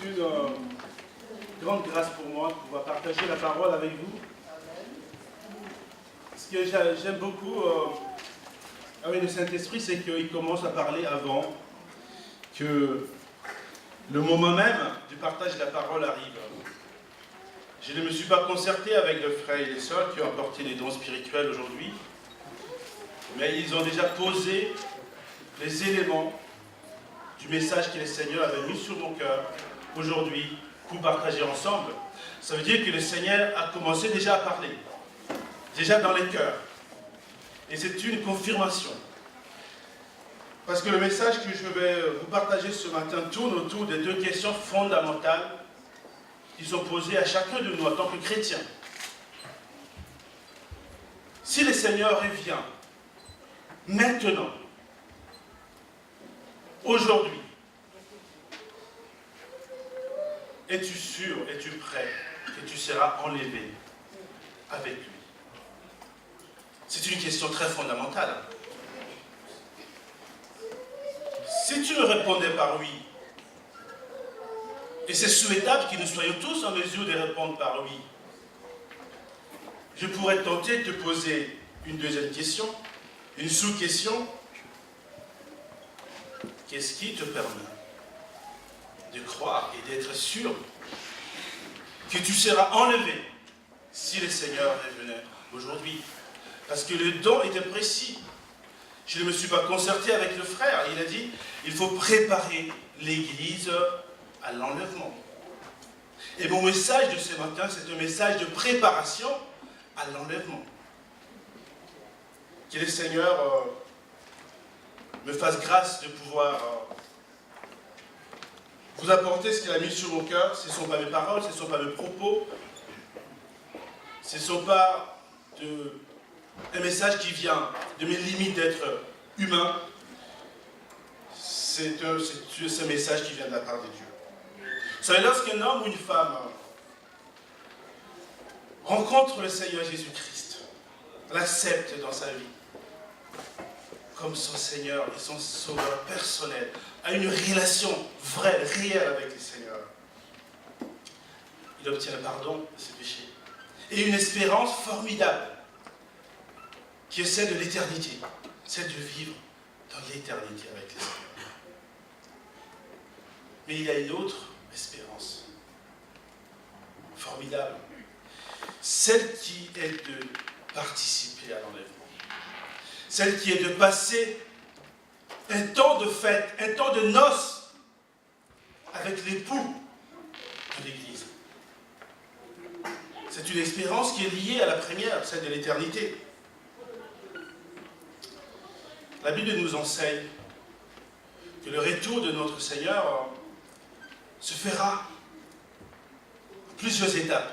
une grande grâce pour moi de pouvoir partager la parole avec vous. Ce que j'aime beaucoup avec le Saint-Esprit, c'est qu'il commence à parler avant que le moment même du partage de la parole arrive. Je ne me suis pas concerté avec les frères et les sœurs qui ont apporté les dons spirituels aujourd'hui, mais ils ont déjà posé les éléments du message que le Seigneur avait mis sur mon cœur aujourd'hui pour partager ensemble. Ça veut dire que le Seigneur a commencé déjà à parler, déjà dans les cœurs. Et c'est une confirmation. Parce que le message que je vais vous partager ce matin tourne autour de deux questions fondamentales qui sont posées à chacun de nous en tant que chrétiens. Si le Seigneur revient maintenant, aujourd'hui, es-tu sûr, es-tu prêt que tu seras enlevé avec lui? C'est une question très fondamentale. Si tu me répondais par oui, et c'est souhaitable que nous soyons tous en mesure de répondre par oui, je pourrais tenter de te poser une deuxième question, une sous-question. Qu'est-ce qui te permet de croire et d'être sûr que tu seras enlevé si le Seigneur revenait aujourd'hui? Parce que le don était précis. Je ne me suis pas concerté avec le frère. Il a dit, il faut préparer l'Église à l'enlèvement. Et mon message de ce matin, c'est un message de préparation à l'enlèvement. Que le Seigneur me fasse grâce de pouvoir vous apporter ce qu'il a mis sur mon cœur. Ce ne sont pas mes paroles, ce ne sont pas mes propos. Ce ne sont pas un message qui vient de mes limites d'être humain. C'est un message qui vient de la part de Dieu. Vous savez, lorsqu'un homme ou une femme rencontre le Seigneur Jésus-Christ, l'accepte dans sa vie comme son Seigneur et son Sauveur personnel, a une relation vraie, réelle avec le Seigneur, il obtient le pardon de ses péchés et une espérance formidable qui est celle de l'éternité, celle de vivre dans l'éternité avec le Seigneur. Mais il y a une autre espérance formidable, celle qui est de participer à l'enlèvement, celle qui est de passer un temps de fête, un temps de noces avec l'époux de l'Église. C'est une espérance qui est liée à la première, celle de l'éternité. La Bible nous enseigne que le retour de notre Seigneur se fera en plusieurs étapes.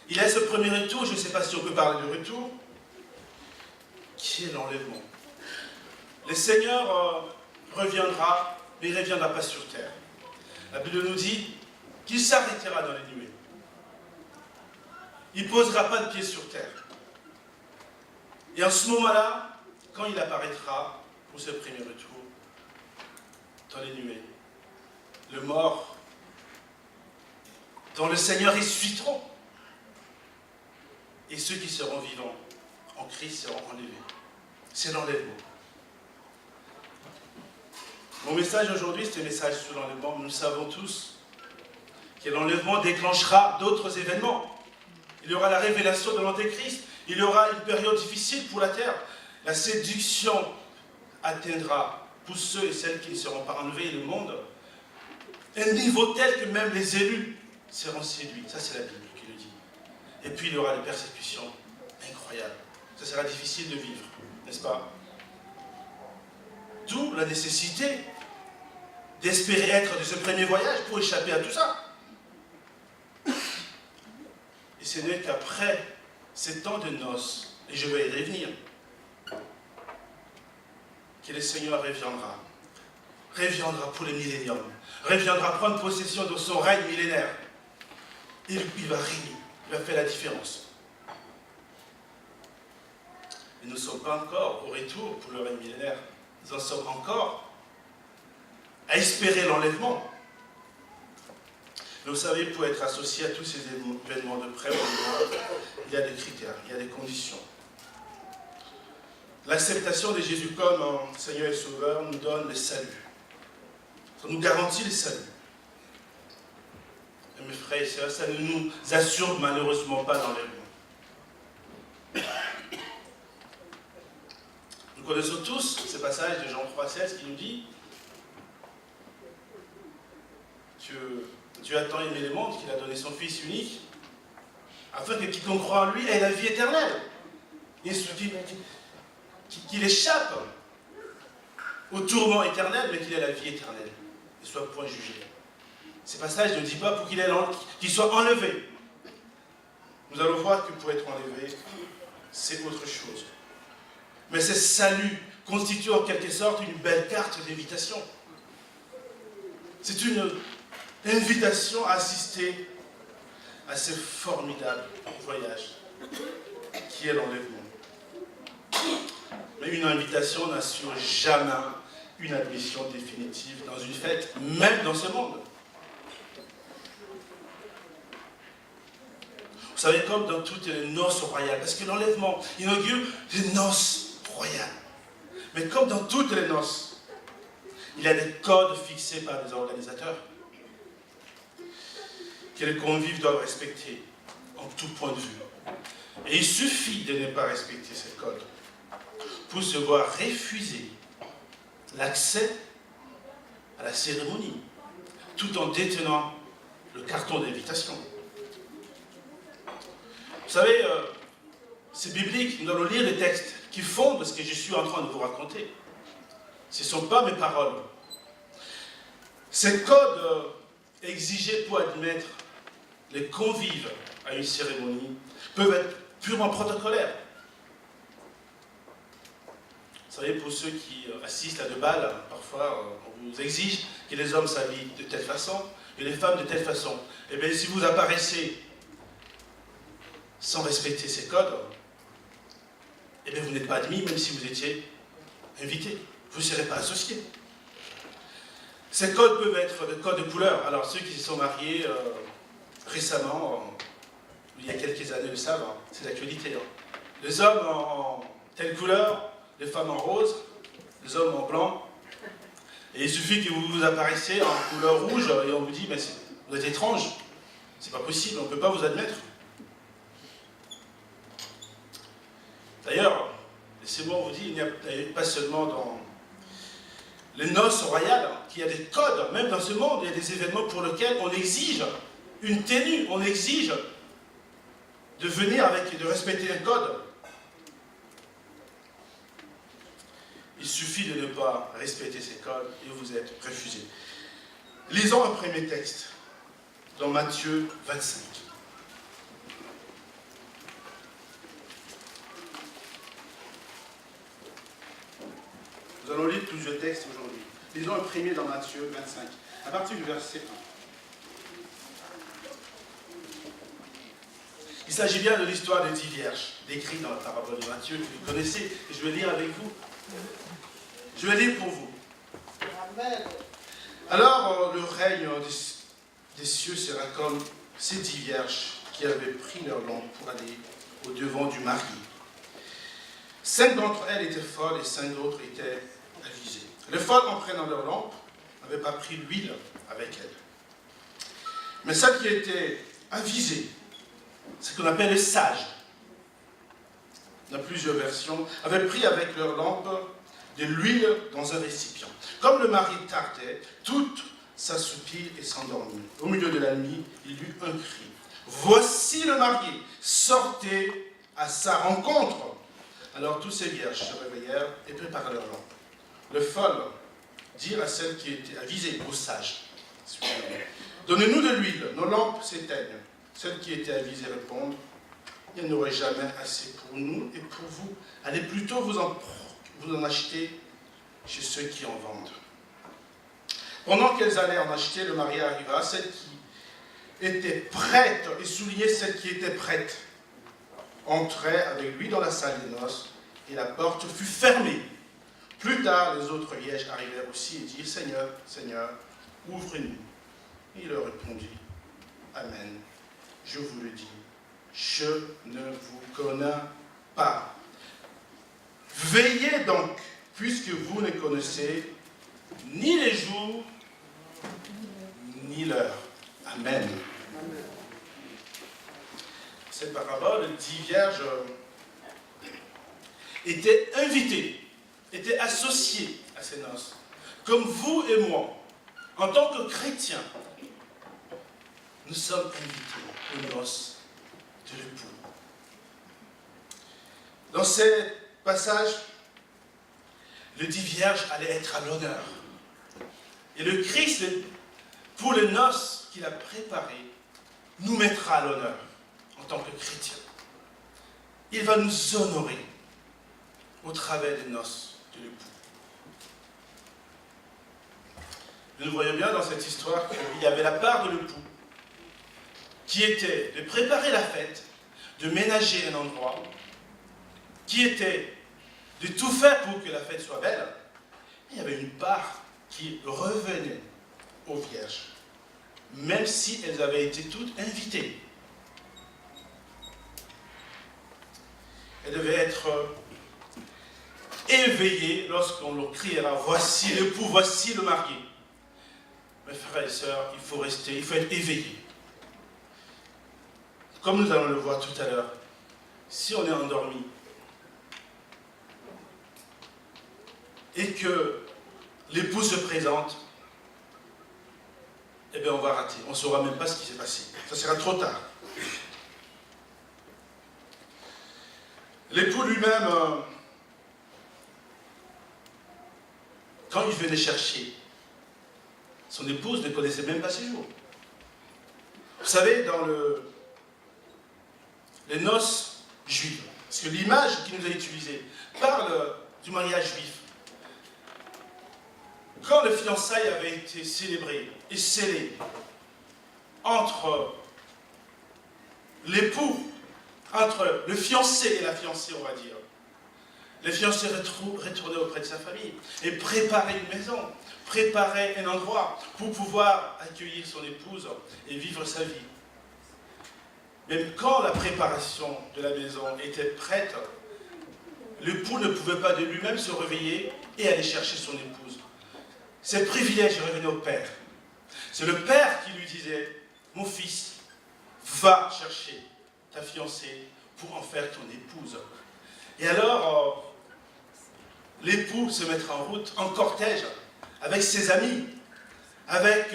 Il y a ce premier retour, je ne sais pas si on peut parler de retour, qui est l'enlèvement. Le Seigneur reviendra, mais il ne reviendra pas sur terre. La Bible nous dit qu'il s'arrêtera dans les nuées. Il ne posera pas de pied sur terre. Et en ce moment-là, quand il apparaîtra pour ce premier retour, dans les nuées, le mort, dont le Seigneur ressusciteront, et ceux qui seront vivants en Christ seront enlevés. C'est l'enlèvement. Mon message aujourd'hui, c'est un message sur l'enlèvement. Nous savons tous que l'enlèvement déclenchera d'autres événements. Il y aura la révélation de l'Antéchrist. Il y aura une période difficile pour la terre. La séduction atteindra, pour ceux et celles qui ne seront pas enlevés, le monde, un niveau tel que même les élus seront séduits. Ça, c'est la Bible qui le dit. Et puis, il y aura des persécutions incroyables. Ça sera difficile de vivre, n'est-ce pas? D'où la nécessité d'espérer être de ce premier voyage pour échapper à tout ça. Et ce n'est qu'après ces temps de noces, et je vais y revenir, que le Seigneur reviendra pour les milléniums, reviendra prendre possession de son règne millénaire. Il va régner, il va faire la différence. Et nous ne sommes pas encore au retour pour le règne millénaire. Nous en sommes encore à espérer l'enlèvement. Mais vous savez, pour être associé à tous ces événements de près ou de loin, il y a des critères, il y a des conditions. L'acceptation de Jésus comme Seigneur et Sauveur nous donne le salut. Ça nous garantit le salut. Et mes frères et sœurs, ça ne nous assure malheureusement pas d'enlèvement. Nous connaissons tous ce passage de Jean 3,16 qui nous dit Dieu a tant aimé le monde qu'il a donné son Fils unique afin que quiconque croit en lui ait la vie éternelle. Qu'il échappe au tourment éternel, mais qu'il ait la vie éternelle et soit point jugé. Ce passage ne dit pas pour qu'il soit enlevé. Nous allons voir que pour être enlevé, c'est autre chose. Mais ce salut constitue en quelque sorte une belle carte d'invitation. C'est une invitation à assister à ce formidable voyage qui est l'enlèvement. Mais une invitation n'assure jamais une admission définitive dans une fête, même dans ce monde. Vous savez, comme dans toutes les noces royales, parce que l'enlèvement inaugure les noces royales. Mais comme dans toutes les noces, il y a des codes fixés par des organisateurs que les convives doivent respecter en tout point de vue. Et il suffit de ne pas respecter ces codes pour se voir refuser l'accès à la cérémonie, tout en détenant le carton d'invitation. Vous savez, c'est biblique, nous allons lire les textes qui fondent ce que je suis en train de vous raconter. Ce ne sont pas mes paroles. Ces codes exigés pour admettre les convives à une cérémonie peuvent être purement protocolaires. Vous savez, pour ceux qui assistent à de bals, parfois on vous exige que les hommes s'habillent de telle façon et les femmes de telle façon. Et bien si vous apparaissez sans respecter ces codes, et bien vous n'êtes pas admis même si vous étiez invité. Vous ne serez pas associé. Ces codes peuvent être des codes de couleur. Alors ceux qui se sont mariés récemment, il y a quelques années le savent, c'est l'actualité. Les hommes en telle couleur, les femmes en rose, les hommes en blanc. Et il suffit que vous apparaissiez en couleur rouge et on vous dit, mais vous êtes étrange, c'est pas possible, on ne peut pas vous admettre. D'ailleurs, laissez-moi vous dire, il n'y a pas seulement dans les noces royales qu'il y a des codes, même dans ce monde, il y a des événements pour lesquels on exige une tenue, on exige de venir avec, de respecter un code. Il suffit de ne pas respecter ces codes et vous êtes refusé. Lisons un premier texte dans Matthieu 25. Nous allons lire plusieurs textes aujourd'hui. Lisons un premier dans Matthieu 25, à partir du verset 1. Il s'agit bien de l'histoire des 10 vierges, décrite dans la parabole de Matthieu, que vous connaissez, et je vais lire avec vous. Je vais lire pour vous. Amen. Alors, le règne des cieux sera comme ces 10 vierges qui avaient pris leur lampe pour aller au devant du marié. 5 d'entre elles étaient folles et 5 autres étaient avisées. Les folles, en prenant leur lampe, n'avaient pas pris l'huile avec elles. Mais celles qui étaient avisées, ce qu'on appelle les sages, dans plusieurs versions, avaient pris avec leur lampe de l'huile dans un récipient. Comme le mari tardait, toutes s'assoupirent et s'endormirent. Au milieu de la nuit, il eut un cri. Voici le marié, sortez à sa rencontre. Alors tous ces vierges se réveillèrent et préparèrent leur lampe. Les folles dirent à celles qui étaient avisées, aux sages, donnez-nous de l'huile, nos lampes s'éteignent. Celles qui étaient avisées répondent, il n'y en aurait jamais assez pour nous et pour vous. Allez plutôt vous en acheter chez ceux qui en vendent. Pendant qu'elles allaient en acheter, le marié arriva, celle qui était prête, et soulignait celle qui était prête, entrait avec lui dans la salle des noces, et la porte fut fermée. Plus tard, les autres vierges arrivèrent aussi et dirent, Seigneur, Seigneur, ouvre-nous. Il leur répondit, Amen. Je vous le dis, je ne vous connais pas. Veillez donc, puisque vous ne connaissez ni les jours, ni l'heure. Amen. Cette parabole, 10 vierges étaient invitées, étaient associées à ces noces. Comme vous et moi, en tant que chrétiens, nous sommes invités aux noces de l'époux. Dans ces passages, le 10 vierges allait être à l'honneur. Et le Christ, pour les noces qu'il a préparées, nous mettra à l'honneur en tant que chrétiens. Il va nous honorer au travers des noces de l'époux. Nous voyons bien dans cette histoire qu'il y avait la part de l'époux qui était de préparer la fête, de ménager un endroit, qui était de tout faire pour que la fête soit belle. Il y avait une part qui revenait aux vierges, même si elles avaient été toutes invitées. Elles devaient être éveillées lorsqu'on leur criera « Voici l'époux, voici le marié ». Mes frères et sœurs, il faut rester, il faut être éveillé. Comme nous allons le voir tout à l'heure, si on est endormi et que l'époux se présente, eh bien on va rater. On ne saura même pas ce qui s'est passé. Ça sera trop tard. L'époux lui-même, quand il venait chercher, son épouse ne connaissait même pas ses jours. Vous savez, dans les noces juives, parce que l'image qui nous a utilisée parle du mariage juif. Quand le fiançailles avait été célébré et scellé entre l'époux, entre le fiancé et la fiancée, on va dire, le fiancé retournait auprès de sa famille et préparait une maison, préparait un endroit pour pouvoir accueillir son épouse et vivre sa vie. Même quand la préparation de la maison était prête, l'époux ne pouvait pas de lui-même se réveiller et aller chercher son épouse. Ces privilèges revenaient au père. C'est le père qui lui disait « Mon fils, va chercher ta fiancée pour en faire ton épouse. » Et alors, l'époux se mettra en route, en cortège, avec ses amis, avec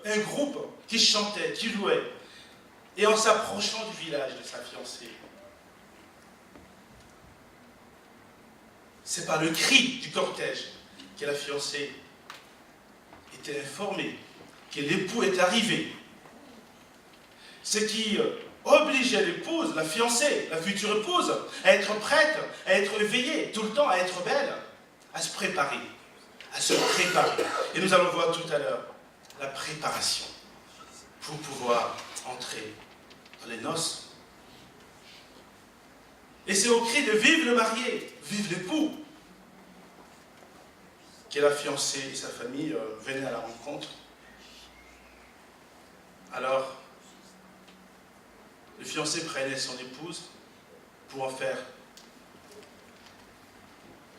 un groupe qui chantait, qui jouait, et en s'approchant du village de sa fiancée. C'est par le cri du cortège que la fiancée était informée que l'époux est arrivé. Ce qui obligeait l'épouse, la fiancée, la future épouse, à être prête, à être éveillée, tout le temps à être belle, à se préparer, à se préparer. Et nous allons voir tout à l'heure la préparation pour pouvoir entrer dans les noces. Et c'est au cri de « Vive le marié, vive l'époux » que la fiancée et sa famille venaient à la rencontre. Alors, le fiancé prenait son épouse pour en faire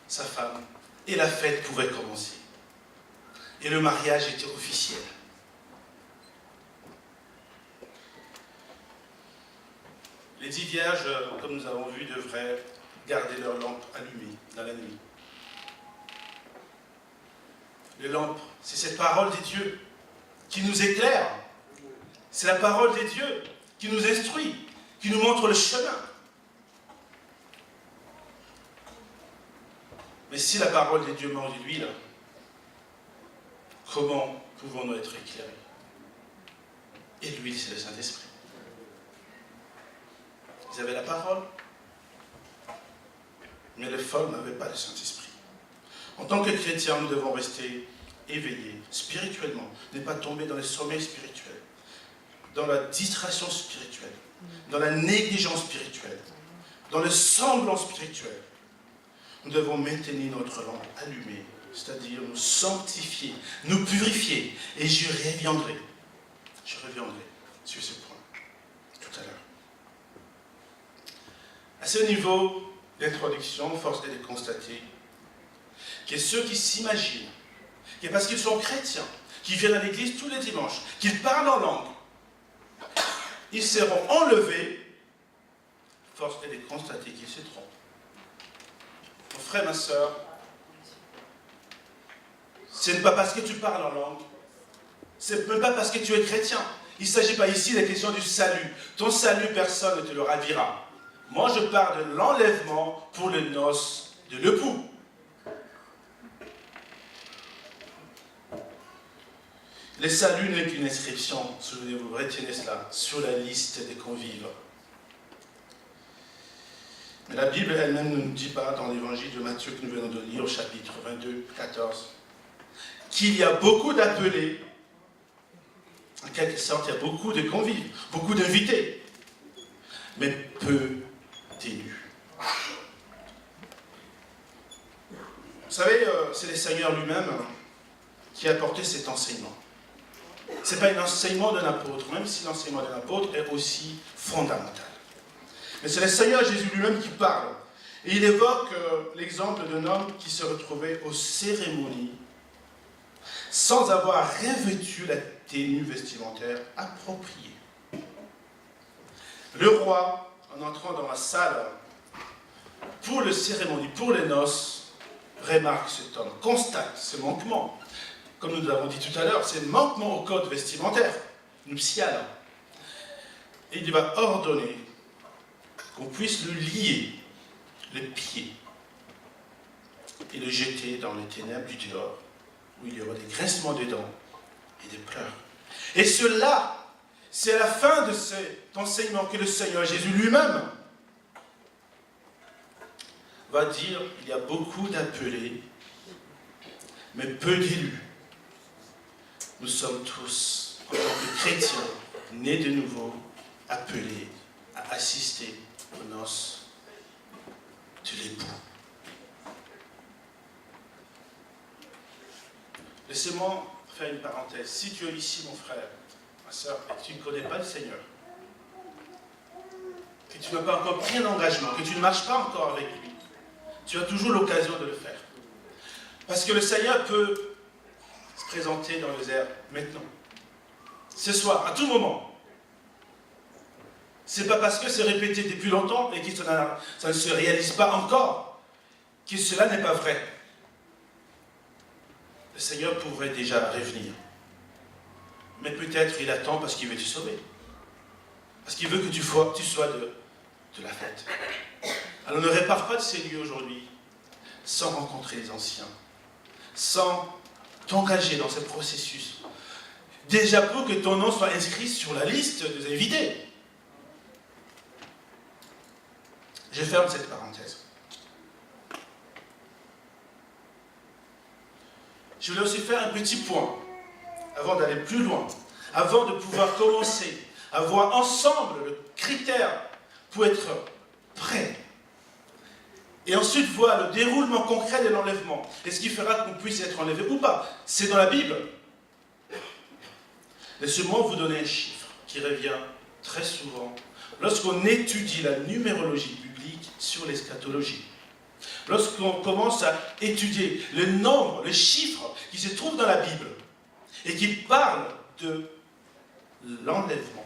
sa femme. Et la fête pouvait commencer. Et le mariage était officiel. Les 10 vierges, comme nous avons vu, devraient garder leurs lampes allumées dans la nuit. Les lampes, c'est cette parole des dieux qui nous éclaire. C'est la parole des dieux qui nous instruit, qui nous montre le chemin. Mais si la parole des dieux manque d'huile, comment pouvons-nous être éclairés? Et l'huile, c'est le Saint-Esprit. Ils avaient la parole, mais les femmes n'avaient pas le Saint-Esprit. En tant que chrétiens, nous devons rester éveillés spirituellement, ne pas tomber dans le sommeil spirituel, dans la distraction spirituelle, dans la négligence spirituelle, dans le semblant spirituel. Nous devons maintenir notre lampe allumée, c'est-à-dire nous sanctifier, nous purifier, et je reviendrai. Je reviendrai sur ce point tout à l'heure. À ce niveau d'introduction, force est de constater que ceux qui s'imaginent que parce qu'ils sont chrétiens, qui viennent à l'église tous les dimanches, qu'ils parlent en langue, ils seront enlevés, force est de constater qu'ils se trompent. Mon frère, ma soeur, ce n'est pas parce que tu parles en langue, ce n'est même pas parce que tu es chrétien. Il ne s'agit pas ici de la question du salut. Ton salut, personne ne te le ravira. Moi, je parle de l'enlèvement pour les noces de l'époux. Le salut n'est qu'une inscription, souvenez-vous, retenez cela, sur la liste des convives. Mais la Bible elle-même ne nous dit pas, dans l'évangile de Matthieu que nous venons de lire, au chapitre 22, 14, qu'il y a beaucoup d'appelés. En quelque sorte, il y a beaucoup de convives, beaucoup d'invités, mais peu d'élus. Vous savez, c'est le Seigneur lui-même qui a apporté cet enseignement. Ce n'est pas un enseignement d'un apôtre, même si l'enseignement d'un apôtre est aussi fondamental. Mais c'est le Seigneur Jésus lui-même qui parle. Et il évoque l'exemple d'un homme qui se retrouvait aux cérémonies sans avoir revêtu la tenue vestimentaire appropriée. Le roi, en entrant dans la salle pour les cérémonies, pour les noces, remarque cet homme, constate ce manquement. Comme nous l'avons dit tout à l'heure, c'est un manquement au code vestimentaire, nuptial. Et il va ordonner qu'on puisse le lier, les pieds, et le jeter dans les ténèbres du dehors, où il y aura des grincements de dents et des pleurs. Et cela, c'est à la fin de cet enseignement que le Seigneur Jésus lui-même va dire, il y a beaucoup d'appelés, mais peu d'élus. Nous sommes tous, en tant que chrétiens, nés de nouveau, appelés à assister aux noces de l'époux. Laissez-moi faire une parenthèse. Si tu es ici, mon frère, ma soeur, et que tu ne connais pas le Seigneur, que tu n'as pas encore pris un engagement, que tu ne marches pas encore avec lui, tu as toujours l'occasion de le faire. Parce que le Seigneur peut se présenter dans les airs maintenant, ce soir, à tout moment. Ce n'est pas parce que c'est répété depuis longtemps et que ça ne se réalise pas encore que cela n'est pas vrai. Le Seigneur pourrait déjà revenir. Mais peut-être il attend parce qu'il veut te sauver. Parce qu'il veut que tu sois de la fête. Alors ne répare pas de ces lieux aujourd'hui sans rencontrer les anciens, sans t'engager dans ce processus. Déjà pour que ton nom soit inscrit sur la liste des invités. Je ferme cette parenthèse. Je voulais aussi faire un petit point, avant d'aller plus loin, avant de pouvoir commencer à voir ensemble le critère pour être prêt. Et ensuite voir le déroulement concret de l'enlèvement. Et ce qui fera qu'on puisse être enlevé ou pas. C'est dans la Bible. Laissez-moi vous donner un chiffre qui revient très souvent lorsqu'on étudie la numérologie biblique sur l'eschatologie. Lorsqu'on commence à étudier le nombre, le chiffre qui se trouve dans la Bible et qui parle de l'enlèvement.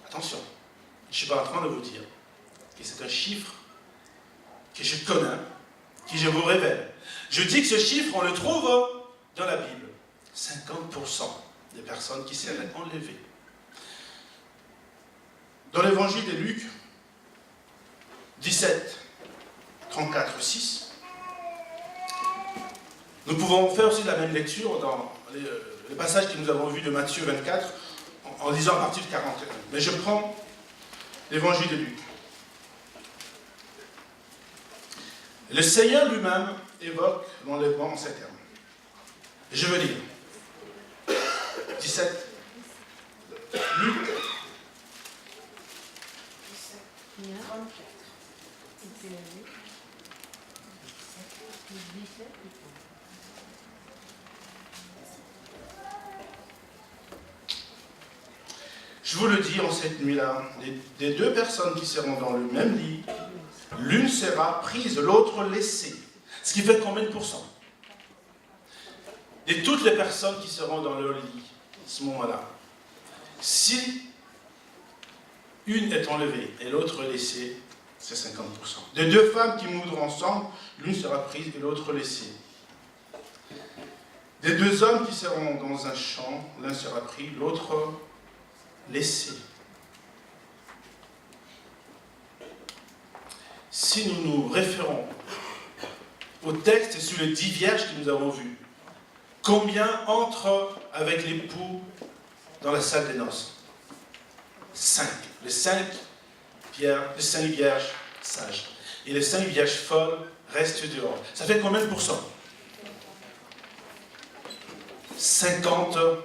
Attention, je ne suis pas en train de vous dire que c'est un chiffre que je connais, que je vous révèle. Je dis que ce chiffre, on le trouve dans la Bible. 50% des personnes qui seraient enlevées. Dans l'évangile de Luc, 17, 34, 6, nous pouvons faire aussi la même lecture dans le passage que nous avons vu de Matthieu 24, en lisant à partir de 41. Mais je prends l'évangile de Luc. Le Seigneur lui-même évoque l'enlèvement en ces termes. Je veux lire. 17. Luc. 34. Je vous le dis en cette nuit-là, des deux personnes qui seront dans le même lit, l'une sera prise, l'autre laissée. Ce qui fait combien de pourcents? De toutes les personnes qui seront dans leur lit à ce moment-là, si une est enlevée et l'autre laissée, c'est 50%. De deux femmes qui mourront ensemble, l'une sera prise et l'autre laissée. Des deux hommes qui seront dans un champ, l'un sera pris, l'autre laissé. Si nous nous référons au texte sur les 10 vierges que nous avons vues, combien entrent avec l'époux dans la salle des noces? 5. Les 5 vierges sages. Et les 5 vierges folles restent dehors. Ça fait combien de pourcents? 50%.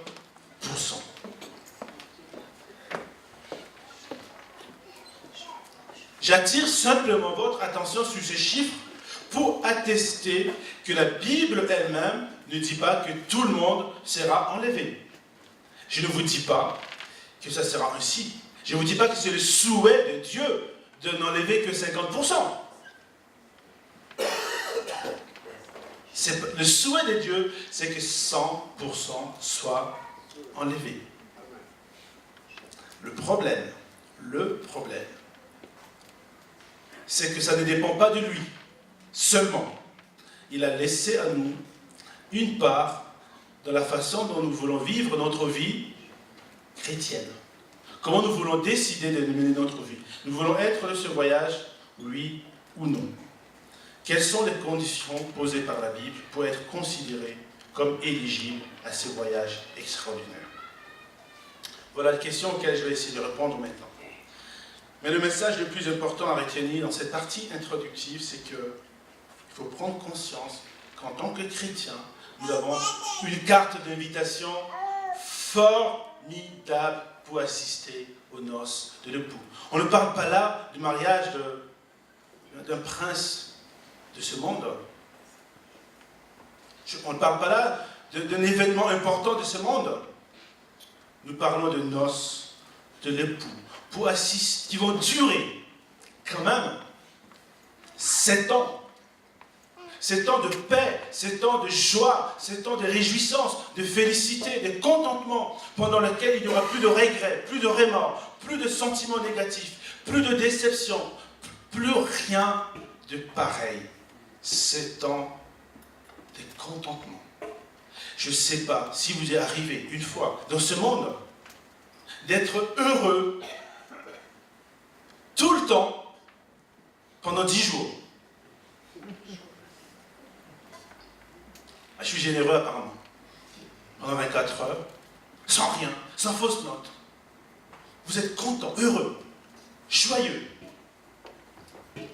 J'attire simplement votre attention sur ces chiffres pour attester que la Bible elle-même ne dit pas que tout le monde sera enlevé. Je ne vous dis pas que ça sera ainsi. Je ne vous dis pas que c'est le souhait de Dieu de n'enlever que 50%. Le souhait de Dieu, c'est que 100% soit enlevé. Le problème, c'est que ça ne dépend pas de lui seulement. Il a laissé à nous une part dans la façon dont nous voulons vivre notre vie chrétienne. Comment nous voulons décider de mener notre vie. Nous voulons être de ce voyage, oui ou non. Quelles sont les conditions posées par la Bible pour être considérés comme éligibles à ce voyage extraordinaire? Voilà la question auxquelles je vais essayer de répondre maintenant. Mais le message le plus important à retenir dans cette partie introductive, c'est qu'il faut prendre conscience qu'en tant que chrétien, nous avons une carte d'invitation formidable pour assister aux noces de l'époux. On ne parle pas là du mariage d'un prince de ce monde. On ne parle pas là d'un événement important de ce monde. Nous parlons de noces de l'époux pour assister, qui vont durer quand même 7 ans. 7 ans de paix, 7 ans de joie, 7 ans de réjouissance, de félicité, de contentement, pendant lequel il n'y aura plus de regrets, plus de remords, plus de sentiments négatifs, plus de déception, plus rien de pareil. 7 ans de contentement. Je ne sais pas si vous êtes arrivé une fois dans ce monde d'être heureux tout le temps pendant 10 jours. Je suis généreux apparemment. Pendant 24 heures, sans rien, sans fausse note. Vous êtes content, heureux, joyeux,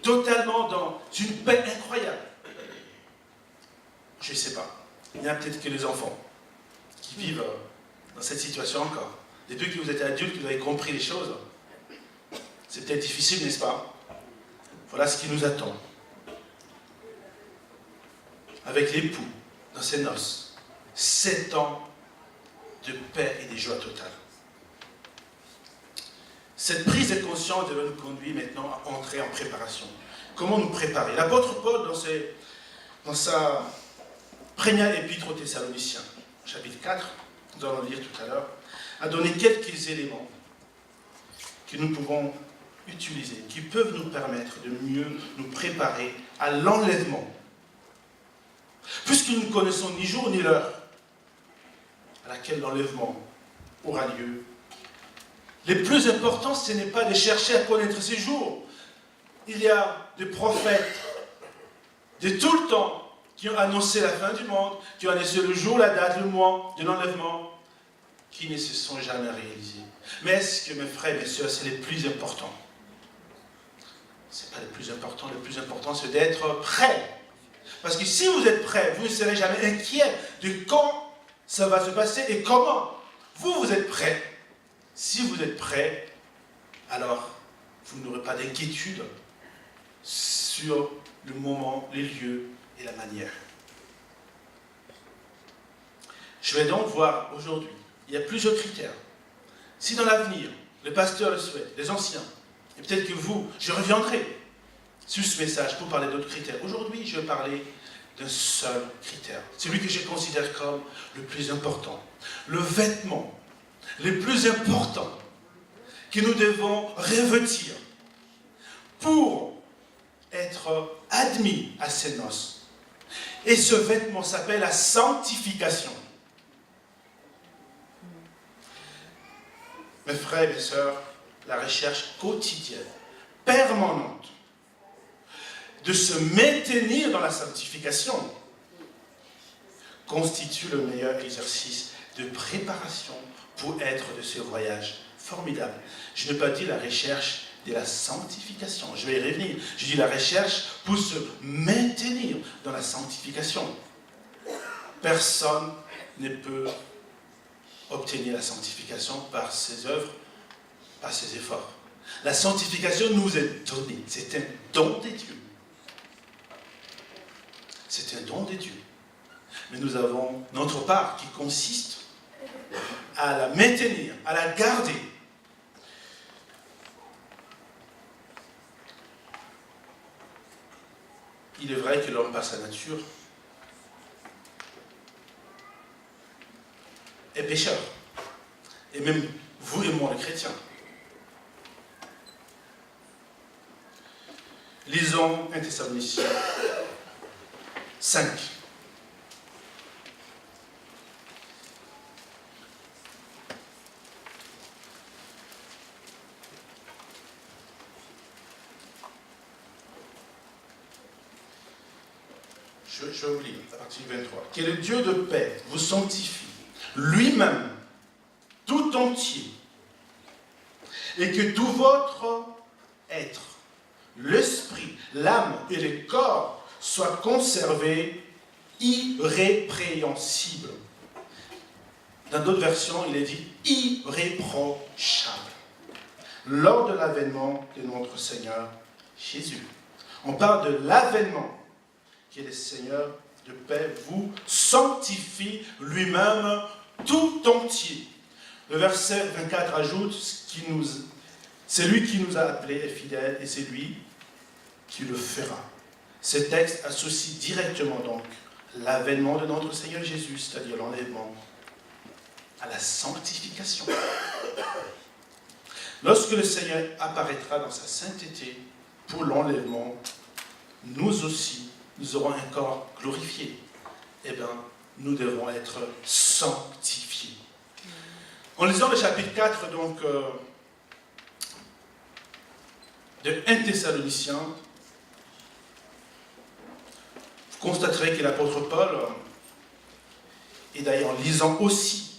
totalement dans une paix incroyable. Je ne sais pas. Il y a peut-être que les enfants qui vivent dans cette situation encore. Depuis que vous êtes adultes, vous avez compris les choses. C'est peut-être difficile, n'est-ce pas? Voilà ce qui nous attend. Avec l'époux, dans ses noces, 7 ans de paix et de joie totale. Cette prise de conscience devait nous conduire maintenant à entrer en préparation. Comment nous préparer? L'apôtre Paul, dans sa première épître aux Thessaloniciens, chapitre 4, nous allons le lire tout à l'heure, a donné quelques éléments que nous pouvons utiliser, qui peuvent nous permettre de mieux nous préparer à l'enlèvement. Puisque nous ne connaissons ni jour ni l'heure à laquelle l'enlèvement aura lieu, le plus important, ce n'est pas de chercher à connaître ces jours. Il y a des prophètes de tout le temps qui ont annoncé la fin du monde, qui ont annoncé le jour, la date, le mois de l'enlèvement, qui ne se sont jamais réalisés. Mais est-ce que, mes frères et mes sœurs, c'est le plus important? Ce n'est pas le plus important, c'est d'être prêt. Parce que si vous êtes prêt, vous ne serez jamais inquiet de quand ça va se passer et comment. Vous êtes prêt. Si vous êtes prêt, alors vous n'aurez pas d'inquiétude sur le moment, les lieux et la manière. Je vais donc voir aujourd'hui, il y a plusieurs critères. Si dans l'avenir, le pasteur le souhaite, les anciens, et peut-être que vous, je reviendrai sur ce message pour parler d'autres critères. Aujourd'hui, je vais parler d'un seul critère, celui que je considère comme le plus important, le vêtement le plus important que nous devons revêtir pour être admis à ces noces. Et ce vêtement s'appelle la sanctification. Mes frères et mes sœurs, la recherche quotidienne, permanente, de se maintenir dans la sanctification constitue le meilleur exercice de préparation pour être de ce voyage formidable. Je n'ai pas dit la recherche de la sanctification, je vais y revenir. Je dis la recherche pour se maintenir dans la sanctification. Personne ne peut obtenir la sanctification par ses œuvres, par ses efforts. La sanctification nous est donnée, c'est un don de Dieu. C'est un don de Dieu. Mais nous avons notre part qui consiste à la maintenir, à la garder. Il est vrai que l'homme, par sa nature, est pécheur. Et même vous et moi, les chrétiens. Lisons 1 Thessaloniciens 5. Je vais vous lire à partir du 23. Que le Dieu de paix vous sanctifie lui-même, tout entier, et que tout votre être, l'esprit, l'âme et le corps soient conservés irrépréhensibles. Dans d'autres versions, il est dit irréprochables. Lors de l'avènement de notre Seigneur Jésus. On parle de l'avènement. Que le Seigneur de paix vous sanctifie lui-même tout entier. Le verset 24 ajoute, c'est lui qui nous a appelés est fidèle et c'est lui qui le fera. Ce texte associe directement donc l'avènement de notre Seigneur Jésus, c'est-à-dire l'enlèvement, à la sanctification. Lorsque le Seigneur apparaîtra dans sa sainteté pour l'enlèvement, nous aussi, nous aurons un corps glorifié. Eh bien, nous devons être sanctifiés. En lisant le chapitre 4, donc, de 1 Thessaloniciens, vous constaterez que l'apôtre Paul, et d'ailleurs en lisant aussi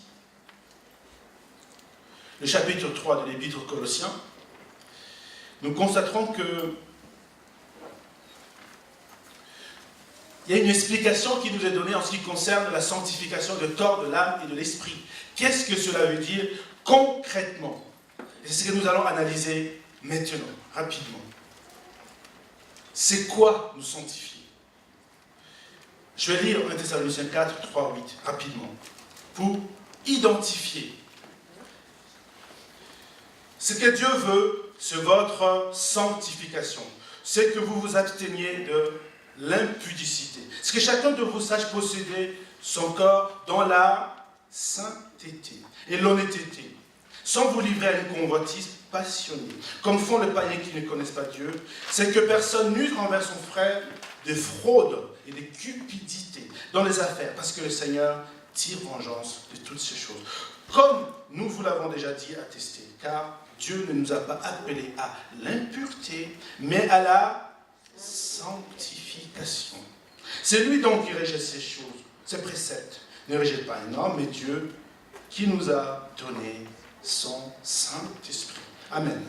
le chapitre 3 de l'épître aux Colossiens, nous constaterons que il y a une explication qui nous est donnée en ce qui concerne la sanctification du corps, de l'âme et de l'esprit. Qu'est-ce que cela veut dire concrètement? Et c'est ce que nous allons analyser maintenant, rapidement. C'est quoi nous sanctifier? Je vais lire 1 Thessaloniciens 4, 3, 8, rapidement, pour identifier. Ce que Dieu veut, c'est votre sanctification. C'est que vous vous absteniez de l'impudicité. C'est que chacun de vous sache posséder son corps dans la sainteté et l'honnêteté, sans vous livrer à une convoitise passionnée, comme font les païens qui ne connaissent pas Dieu. C'est que personne n'use envers son frère de fraude et de cupidité dans les affaires, parce que le Seigneur tire vengeance de toutes ces choses. Comme nous vous l'avons déjà dit, attesté, car Dieu ne nous a pas appelés à l'impureté, mais à la sanctification. C'est lui donc qui rejette ces choses, ces préceptes. Ne rejette pas un homme, mais Dieu qui nous a donné son Saint-Esprit. Amen.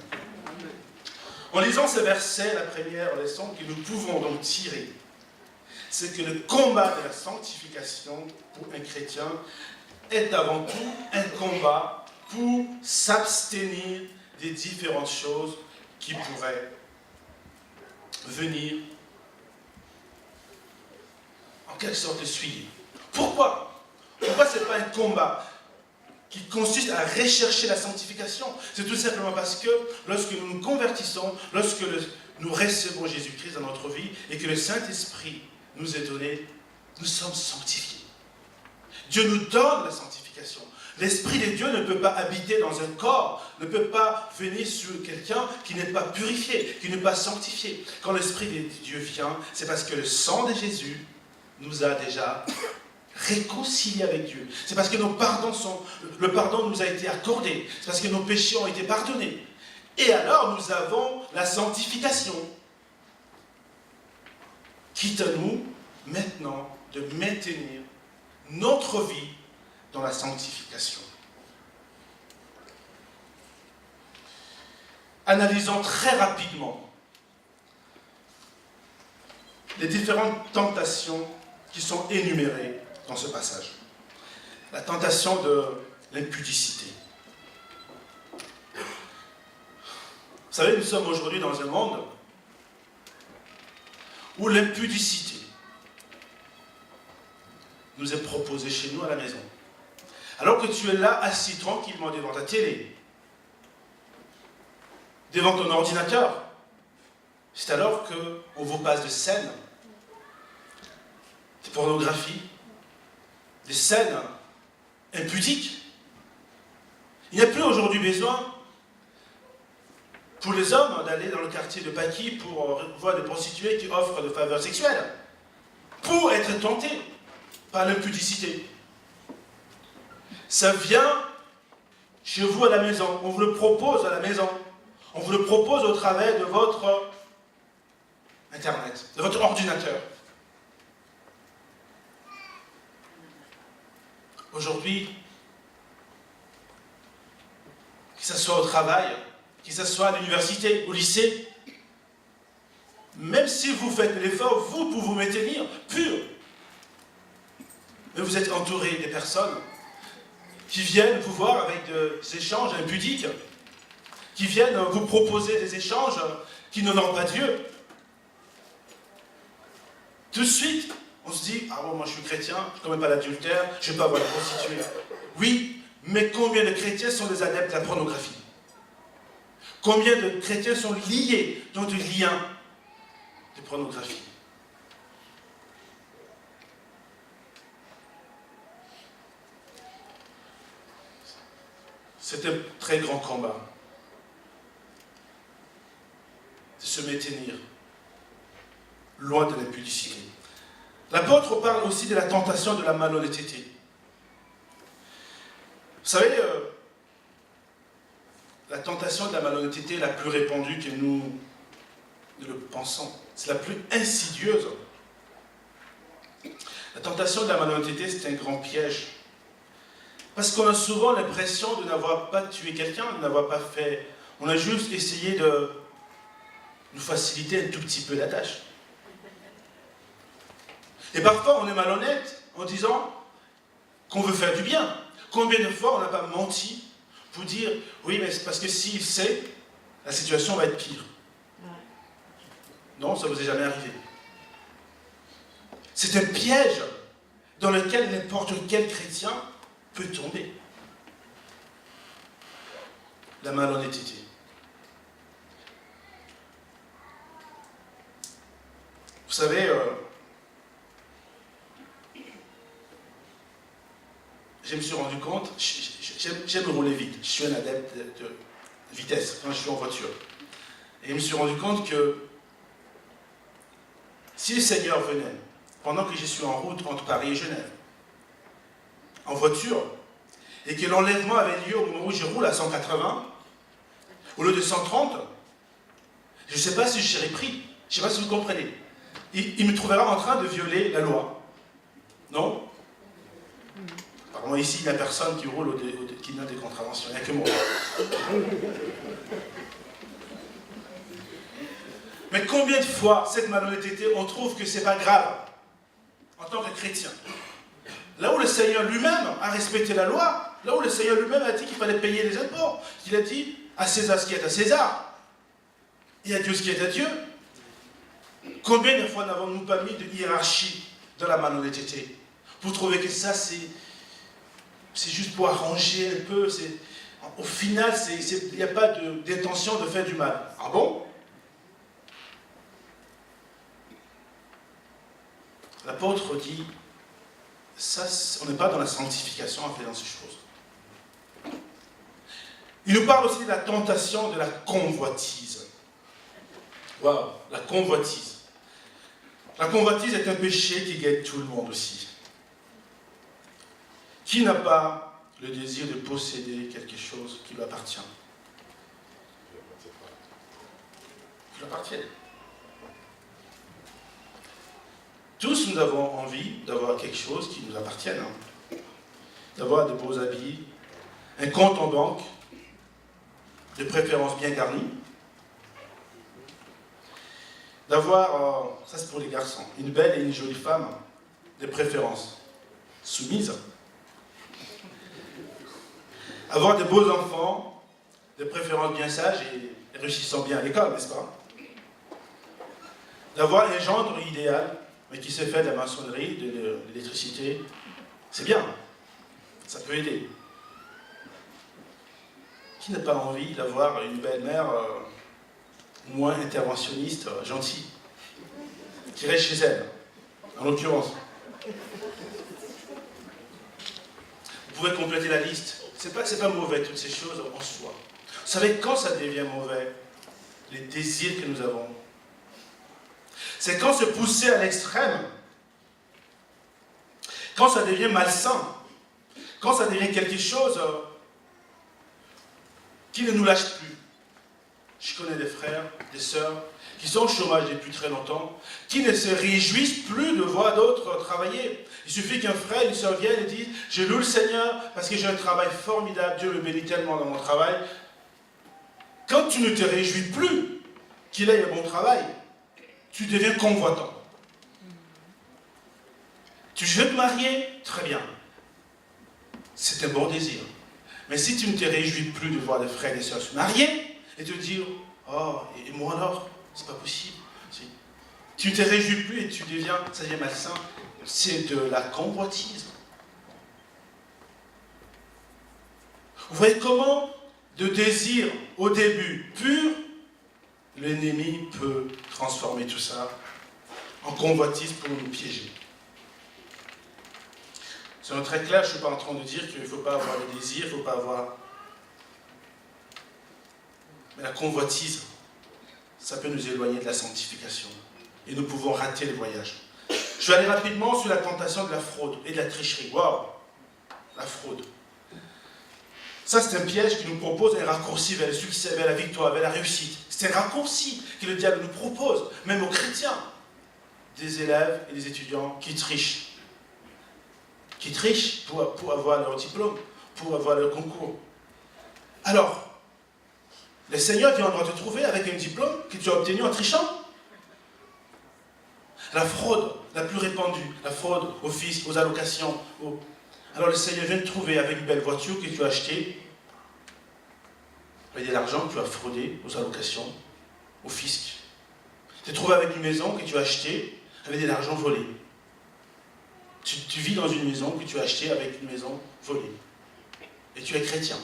En lisant ces versets, la première leçon que nous pouvons donc tirer, c'est que le combat de la sanctification pour un chrétien est avant tout un combat pour s'abstenir des différentes choses qui pourraient venir en quelque sorte essuyer. Pourquoi ce n'est pas un combat? qui consiste à rechercher la sanctification. C'est tout simplement parce que lorsque nous nous convertissons, lorsque nous recevons Jésus-Christ dans notre vie et que le Saint-Esprit nous est donné, nous sommes sanctifiés. Dieu nous donne la sanctification. L'Esprit de Dieu ne peut pas habiter dans un corps, ne peut pas venir sur quelqu'un qui n'est pas purifié, qui n'est pas sanctifié. Quand l'Esprit de Dieu vient, c'est parce que le sang de Jésus nous a déjà réconciliés avec Dieu. C'est parce que le pardon nous a été accordé. C'est parce que nos péchés ont été pardonnés. Et alors nous avons la sanctification. Quitte à nous, maintenant, de maintenir notre vie dans la sanctification. Analysons très rapidement les différentes tentations qui sont énumérées dans ce passage. La tentation de l'impudicité. Vous savez, nous sommes aujourd'hui dans un monde où l'impudicité nous est proposée chez nous à la maison. Alors que tu es là, assis tranquillement devant ta télé, devant ton ordinateur, c'est alors qu'on vous passe de scènes, de pornographie, des scènes impudiques. Il n'y a plus aujourd'hui besoin pour les hommes d'aller dans le quartier de Paquis pour voir des prostituées qui offrent des faveurs sexuelles, pour être tentés par l'impudicité. Ça vient chez vous à la maison. On vous le propose à la maison. On vous le propose au travers de votre Internet, de votre ordinateur. Aujourd'hui, que ce soit au travail, que ce soit à l'université, au lycée, même si vous faites l'effort, vous pouvez vous maintenir pur. Mais vous êtes entouré des personnes qui viennent vous voir avec des échanges impudiques, qui viennent vous proposer des échanges qui n'honorent pas Dieu. Tout de suite, on se dit, ah bon, moi je suis chrétien, je ne commets pas l'adultère, je ne vais pas avoir la prostituée. Oui, mais combien de chrétiens sont des adeptes de la pornographie? Combien de chrétiens sont liés dans des liens de pornographie? C'est un très grand combat de se maintenir loin de l'impudicité. L'apôtre parle aussi de la tentation de la malhonnêteté. Vous savez, la tentation de la malhonnêteté est la plus répandue que nous ne le pensons. C'est la plus insidieuse. La tentation de la malhonnêteté, c'est un grand piège. Parce qu'on a souvent l'impression de n'avoir pas tué quelqu'un, de n'avoir pas fait... On a juste essayé de nous faciliter un tout petit peu la tâche. Et parfois, on est malhonnête en disant qu'on veut faire du bien. Combien de fois on n'a pas menti pour dire, oui, mais c'est parce que s'il sait, la situation va être pire. Non, ça ne vous est jamais arrivé. C'est un piège dans lequel n'importe quel chrétien peut tomber. La malhonnêteté. Vous savez, je me suis rendu compte, j'aime rouler vite, je suis un adepte de vitesse quand je suis en voiture. Et je me suis rendu compte que si le Seigneur venait, pendant que je suis en route entre Paris et Genève, en voiture, et que l'enlèvement avait lieu au moment où je roule à 180, au lieu de 130, je ne sais pas si je serais pris, je ne sais pas si vous comprenez. Il me trouvera en train de violer la loi. Non? Apparemment ici, il n'y a personne qui roule qui n'a des contraventions, il n'y a que moi. Mais combien de fois, cette malhonnêteté, on trouve que ce n'est pas grave, en tant que chrétien? Là où le Seigneur lui-même a respecté la loi, là où le Seigneur lui-même a dit qu'il fallait payer les impôts, qu'il a dit à César ce qui est à César, et à Dieu ce qui est à Dieu. Combien de fois n'avons-nous pas mis de hiérarchie dans la malhonnêteté pour trouver que ça c'est c'est juste pour arranger un peu. Au final, il n'y a pas d'intention de faire du mal. Ah bon? L'apôtre dit, ça, on n'est pas dans la sanctification en faisant ces choses. Il nous parle aussi de la tentation de la convoitise. Waouh, la convoitise. La convoitise est un péché qui guette tout le monde aussi. Qui n'a pas le désir de posséder quelque chose qui lui appartient? Qui lui appartient. Tous nous avons envie d'avoir quelque chose qui nous appartienne. D'avoir de beaux habits, un compte en banque, de préférence bien garni. D'avoir, ça c'est pour les garçons, une belle et une jolie femme, de préférence soumise. Avoir de beaux enfants, de préférence bien sages et réussissant bien à l'école, n'est-ce pas? D'avoir un gendre idéal, mais qui se fait de la maçonnerie, de l'électricité, c'est bien, ça peut aider. Qui n'a pas envie d'avoir une belle-mère moins interventionniste, gentille, qui reste chez elle, en l'occurrence? Vous pouvez compléter la liste. C'est pas mauvais, toutes ces choses en soi. Vous savez quand ça devient mauvais? Les désirs que nous avons. C'est quand se pousser à l'extrême, quand ça devient malsain, quand ça devient quelque chose qui ne nous lâche plus. Je connais des frères, des sœurs, qui sont au chômage depuis très longtemps, qui ne se réjouissent plus de voir d'autres travailler. Il suffit qu'un frère, une sœur vienne et dise « Je loue le Seigneur parce que j'ai un travail formidable, Dieu me bénit tellement dans mon travail. » Quand tu ne te réjouis plus qu'il ait un bon travail, tu deviens convoitant. Tu veux te marier? Très bien. C'est un bon désir. Mais si tu ne te réjouis plus de voir des frères et des sœurs se marier, et te dire « Oh, et moi alors? C'est pas possible. » Tu ne te réjouis plus et tu deviens, ça devient malsain. C'est de la convoitise. Vous voyez comment, de désir au début pur, l'ennemi peut transformer tout ça en convoitise pour nous piéger. C'est très clair, je ne suis pas en train de dire qu'il ne faut pas avoir des désirs, il ne faut pas avoir... Mais la convoitise, ça peut nous éloigner de la sanctification. Et nous pouvons rater le voyage. Je vais aller rapidement sur la tentation de la fraude et de la tricherie. Waouh! La fraude. Ça, c'est un piège qui nous propose un raccourci vers le succès, vers la victoire, vers la réussite. C'est un raccourci que le diable nous propose, même aux chrétiens. Des élèves et des étudiants qui trichent. Qui trichent pour avoir leur diplôme, pour avoir leur concours. Alors, le Seigneur viendra te trouver avec un diplôme que tu as obtenu en trichant. La fraude la plus répandue, la fraude au fisc, aux allocations. Alors le Seigneur vient te trouver avec une belle voiture que tu as achetée, avec de l'argent que tu as fraudé aux allocations, au fisc. Tu te trouves avec une maison que tu as achetée avec de l'argent volé. Tu vis dans une maison que tu as achetée avec une maison volée. Et tu es chrétien.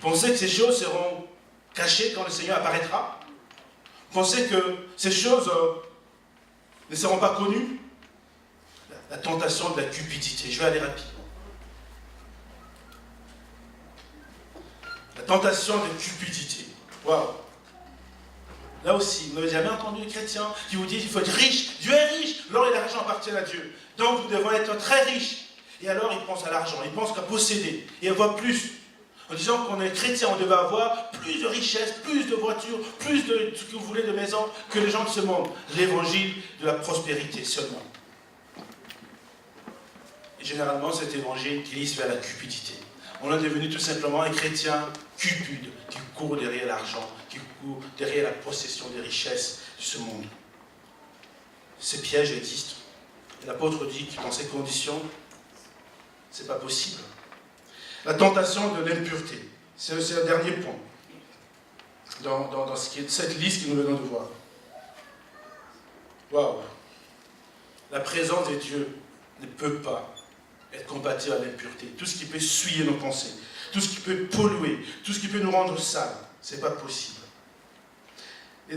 Vous pensez que ces choses seront cachées quand le Seigneur apparaîtra? Vous pensez que ces choses ne seront pas connues? La tentation de la cupidité. Je vais aller rapidement. La tentation de cupidité. Waouh! Là aussi, vous n'avez jamais entendu les chrétiens qui vous disent qu'il faut être riche. Dieu est riche, l'or et l'argent appartiennent à Dieu. Donc nous devons être très riches. Et alors ils pensent à l'argent, ils pensent qu'à posséder. Et avoir plus. En disant qu'on est chrétien, on devait avoir plus de richesses, plus de voitures, plus de ce que vous voulez de maisons que les gens de ce monde. L'évangile de la prospérité seulement. Et généralement, cet évangile glisse vers la cupidité. On est devenu tout simplement un chrétien cupide qui court derrière l'argent, qui court derrière la possession des richesses de ce monde. Ces pièges existent. Et l'apôtre dit que dans ces conditions, ce n'est pas possible. La tentation de l'impureté. C'est le dernier point dans cette liste que nous venons de voir. Waouh! La présence de Dieu ne peut pas être compatible à l'impureté. Tout ce qui peut souiller nos pensées, tout ce qui peut polluer, tout ce qui peut nous rendre sales, ce n'est pas possible. Et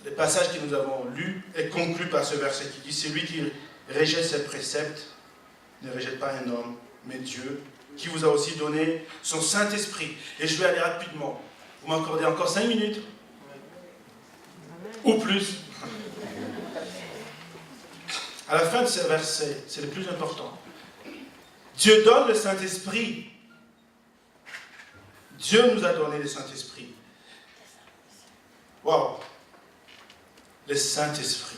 le passage que nous avons lu est conclu par ce verset qui dit « Celui qui rejette ses préceptes ne rejette pas un homme, mais Dieu, qui vous a aussi donné son Saint-Esprit. » Et je vais aller rapidement. Vous m'accordez encore 5 minutes? Ou plus. À la fin de ce verset, c'est le plus important. Dieu donne le Saint-Esprit. Dieu nous a donné le Saint-Esprit. Waouh! Le Saint-Esprit,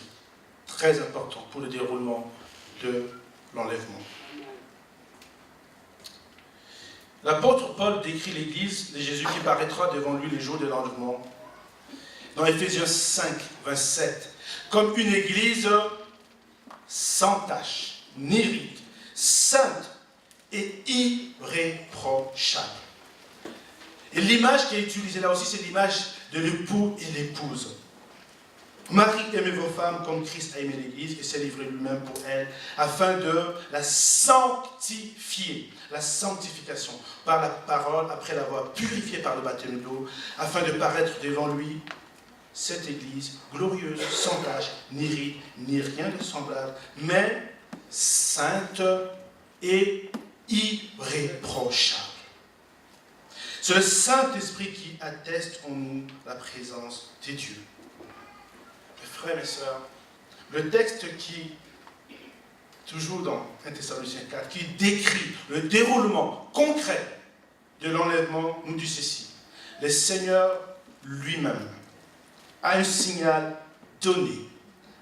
très important pour le déroulement de l'enlèvement. L'apôtre Paul décrit l'Église de Jésus qui paraîtra devant lui les jours de l'enlèvement. Dans Éphésiens 5, 27, comme une Église sans tache, ni ride, sainte et irréprochable. Et l'image qui est utilisée là aussi, c'est l'image de l'époux et l'épouse. Marie, aimez vos femmes comme Christ a aimé l'Église et s'est livré lui-même pour elle, afin de la sanctifier, la sanctification, par la parole, après l'avoir purifiée par le baptême d'eau, afin de paraître devant lui, cette Église glorieuse, sans tache, ni ride, ni rien de semblable, mais sainte et irréprochable. C'est le Saint-Esprit qui atteste en nous la présence de Dieu. Mes frères et sœurs, le texte qui, toujours dans 1 Thessaloniciens 4, qui décrit le déroulement concret de l'enlèvement, nous dit ceci. Le Seigneur lui-même a un signal donné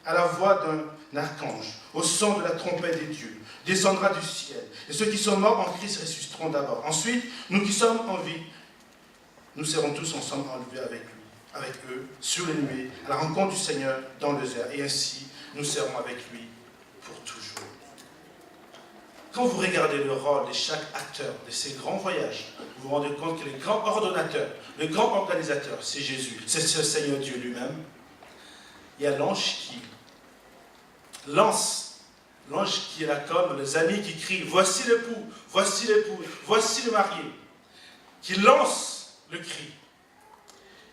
à la voix d'un archange, au son de la trompette des dieux, descendra du ciel. Et ceux qui sont morts en Christ ressusciteront d'abord. Ensuite, nous qui sommes en vie, nous serons tous ensemble enlevés avec eux, sur les nuées, à la rencontre du Seigneur dans les airs. Et ainsi, nous serons avec lui pour toujours. Quand vous regardez le rôle de chaque acteur de ces grands voyages, vous vous rendez compte que le grand ordonnateur, le grand organisateur, c'est Jésus, c'est ce Seigneur Dieu lui-même. Il y a l'ange qui lance, l'ange qui est là comme les amis qui crient « Voici l'époux, voici l'épouse, voici le marié », qui lance le cri.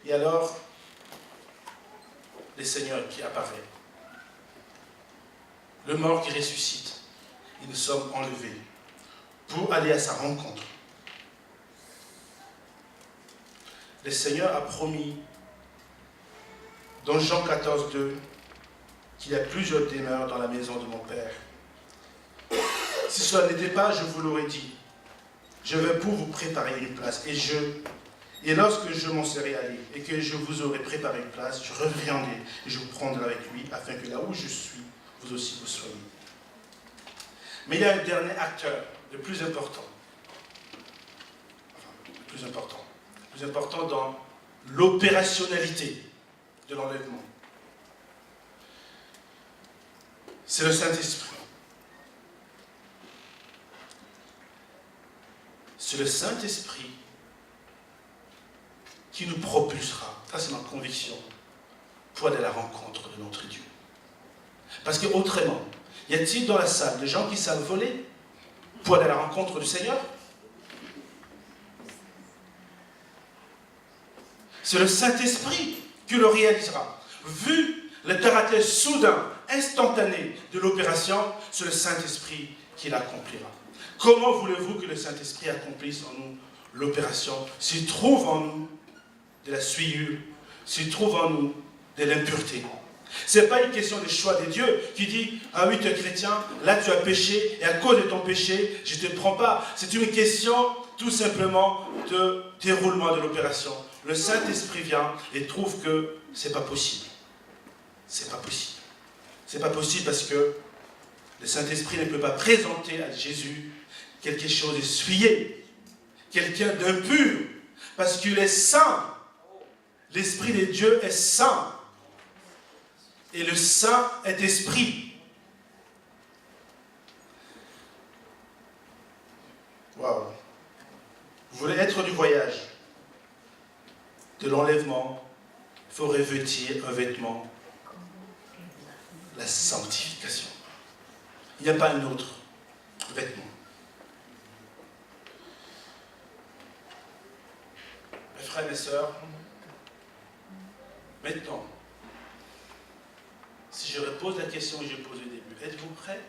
Et alors, le Seigneur qui apparaît, le mort qui ressuscite, et nous sommes enlevés pour aller à sa rencontre. Le Seigneur a promis dans Jean 14, 2 qu'il y a plusieurs demeures dans la maison de mon Père. Si cela n'était pas, je vous l'aurais dit. Je vais pour vous préparer une place. Et lorsque je m'en serai allé et que je vous aurai préparé une place, je reviendrai et je vous prendrai avec lui, afin que là où je suis, vous aussi vous soyez. Mais il y a un dernier acteur, le plus important. Enfin, le plus important dans l'opérationnalité de l'enlèvement. C'est le Saint-Esprit. C'est le Saint-Esprit qui nous propulsera, ça c'est ma conviction, pour aller à la rencontre de notre Dieu. Parce que autrement, y a-t-il dans la salle des gens qui savent voler pour aller à la rencontre du Seigneur? C'est le Saint-Esprit qui le réalisera. Vu le caractère soudain, instantané de l'opération, c'est le Saint-Esprit qui l'accomplira. Comment voulez-vous que le Saint-Esprit accomplisse en nous l'opération s'il trouve en nous de la souillure, s'il trouve en nous de l'impureté? Ce n'est pas une question de choix de Dieu qui dit « Ah oui, tu es chrétien, là tu as péché, et à cause de ton péché, je ne te prends pas. » C'est une question tout simplement de déroulement de l'opération. Le Saint-Esprit vient et trouve que ce n'est pas possible. C'est pas possible. C'est pas possible parce que le Saint-Esprit ne peut pas présenter à Jésus quelque chose de souillé, quelqu'un d'impur, parce qu'il est saint. L'Esprit de Dieu est saint. Et le Saint est esprit. Waouh! Vous voulez être du voyage, de l'enlèvement, il faut revêtir un vêtement, la sanctification. Il n'y a pas un autre vêtement. frères, mes sœurs, maintenant, si je repose la question que j'ai posée au début, êtes-vous prêts?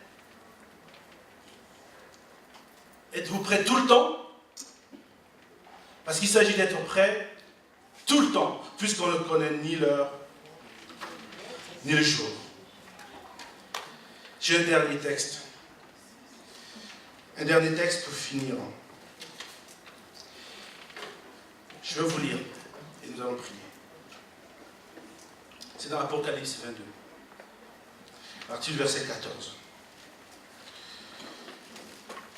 Êtes-vous prêts tout le temps? Parce qu'il s'agit d'être prêt tout le temps, puisqu'on ne connaît ni l'heure, ni le jour. J'ai un dernier texte. Un dernier texte pour finir. Je vais vous lire et nous allons prier. C'est dans Apocalypse 22, à partir du verset 14.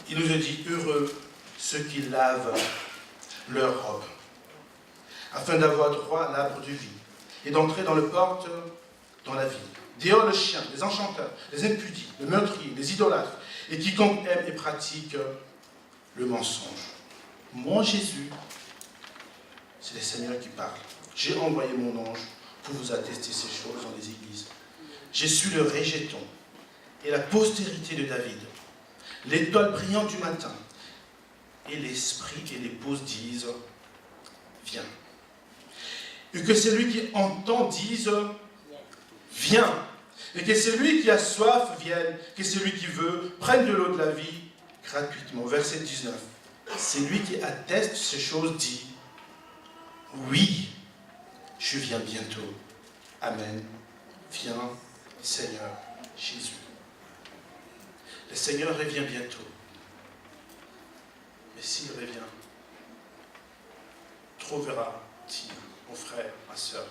Il nous a dit, heureux ceux qui lavent leur robe, afin d'avoir droit à l'arbre de vie, et d'entrer dans le porte dans la ville. Dehors le chien, les enchanteurs, les impudiques, les meurtriers, les idolâtres, et quiconque aime et pratique le mensonge. Moi, Jésus, c'est le Seigneur qui parle. J'ai envoyé mon ange pour vous attester ces choses dans les églises. Je suis le rejeton et la postérité de David, l'étoile brillante du matin. Et l'esprit et l'épouse disent, viens. Et que celui qui entend dise, viens. Et que celui qui a soif vienne, que celui qui veut prenne de l'eau de la vie gratuitement. Verset 19. Celui qui atteste ces choses dit, oui, je viens bientôt. Amen. Viens, Seigneur Jésus. Le Seigneur revient bientôt. Mais s'il revient, trouvera-t-il, mon frère, ma soeur,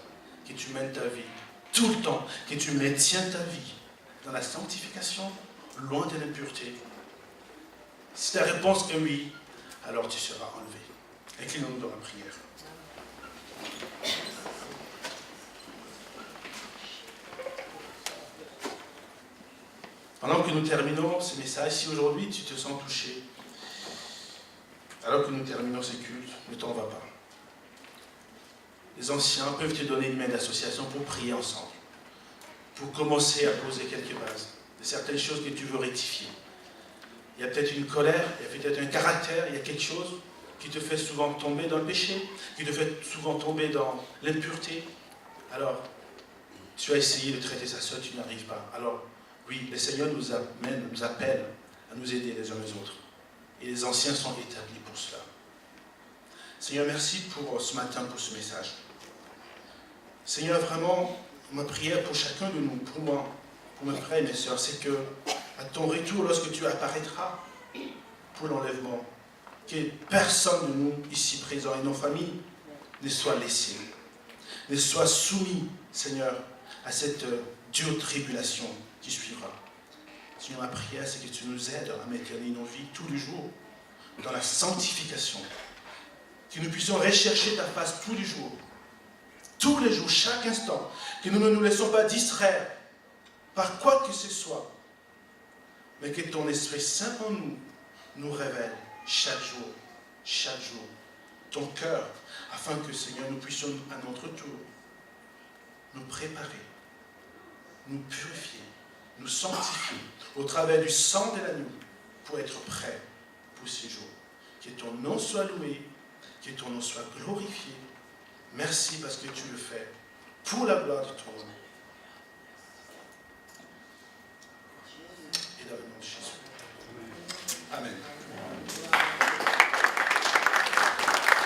que tu mènes ta vie tout le temps, que tu maintiens ta vie dans la sanctification, loin de l'impureté? Si ta réponse est oui, alors tu seras enlevé. Inclinons-nous dans la prière. Pendant que nous terminons ce message, si aujourd'hui tu te sens touché, alors que nous terminons ces cultes, ne t'en va pas. Les anciens peuvent te donner une main d'association pour prier ensemble, pour commencer à poser quelques bases de certaines choses que tu veux rectifier. Il y a peut-être une colère, il y a peut-être un caractère, il y a quelque chose qui te fait souvent tomber dans le péché, qui te fait souvent tomber dans l'impureté. Alors, tu as essayé de traiter ça seul, tu n'y arrives pas. Alors, oui, le Seigneur nous amène, nous appelle à nous aider les uns les autres. Et les anciens sont établis pour cela. Seigneur, merci pour ce matin, pour ce message. Seigneur, vraiment, ma prière pour chacun de nous, pour moi, pour mes frères et mes sœurs, c'est que, à ton retour, lorsque tu apparaîtras pour l'enlèvement, que personne de nous ici présents et nos familles ne soit laissé, ne soit soumis, Seigneur, à cette dure tribulation qui suivra. Seigneur, ma prière, c'est que tu nous aides à maintenir nos vies tous les jours dans la sanctification. Que nous puissions rechercher ta face tous les jours, chaque instant. Que nous ne nous laissons pas distraire par quoi que ce soit. Mais que ton Esprit Saint en nous, nous révèle chaque jour, ton cœur, afin que, Seigneur, nous puissions à notre tour nous préparer, nous purifier, nous sanctifier au travers du sang de l'agneau pour être prêts pour ces jours. Que ton nom soit loué, que ton nom soit glorifié. Merci parce que tu le fais pour la gloire de ton nom. Et dans le nom de Jésus. Amen.